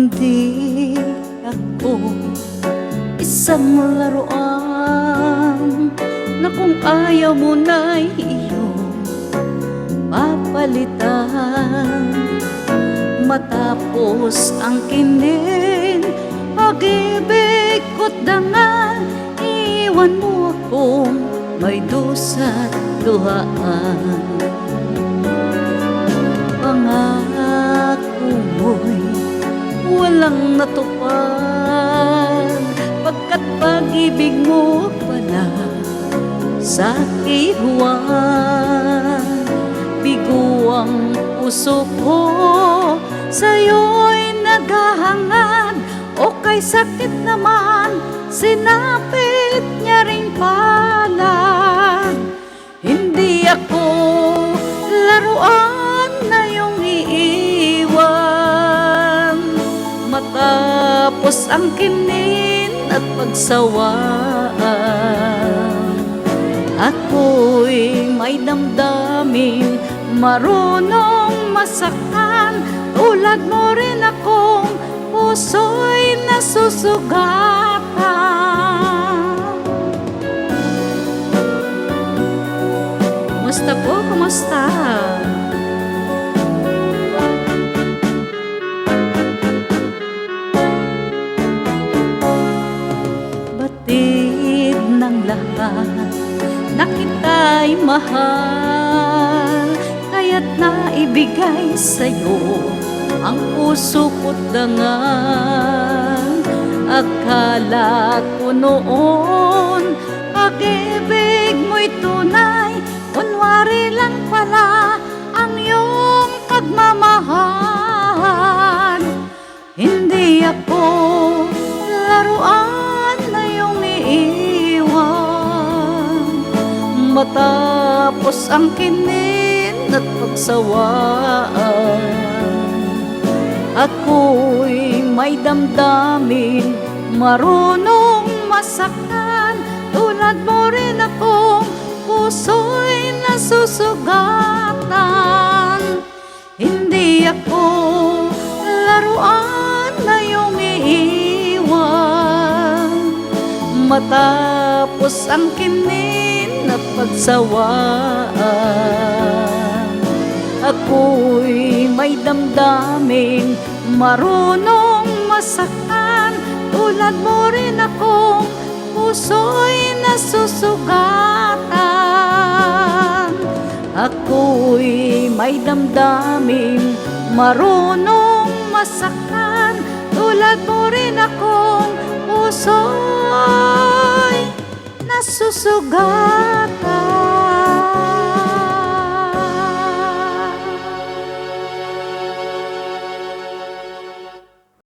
Hindi ako isang laruan na kung ayaw mo na'y iyong papalitan. Matapos ang kinin, pag-ibig ko't dangal, iwan mo akong may dusa't luhaan. Pangako mo'y walang natupad, pagkat pag-ibig mo pala sa kihuwan. Bigo ang puso ko, sa'yo'y naghahangad, o kay sakit naman, sinapit niya rin pala. Hindi ako laruan na iyong iiwan. Matapos ang kinin at pagsawaan, ako'y may damdamin, marunong masaktan. Tulad mo rin akong puso'y nasusugatan. Kumusta po? Kumusta? Batid ng lahat na kita'y mahal, kaya't naibigay sa'yo ang puso ko't dangal. Akala ko noon pag-ibig mo'y tunay, kunwari lang pala ang iyong pagmamahal. Hindi ako laruan na iyong iiwan. Matapos ang kinin at pagsawaan, ako'y may damdamin, marunong masaktan. Tulad mo rin akong puso'y nasusugatan. Hindi ako laruan na iyong iiwan. Matapos ang kinin at pagsawaan, ako'y may damdamin, marunong masaktan. Tulad mo rin akong puso'y nasusugatan. Ako'y may damdamin, marunong masaktan. Tulad mo rin akong puso'y nasusugatan.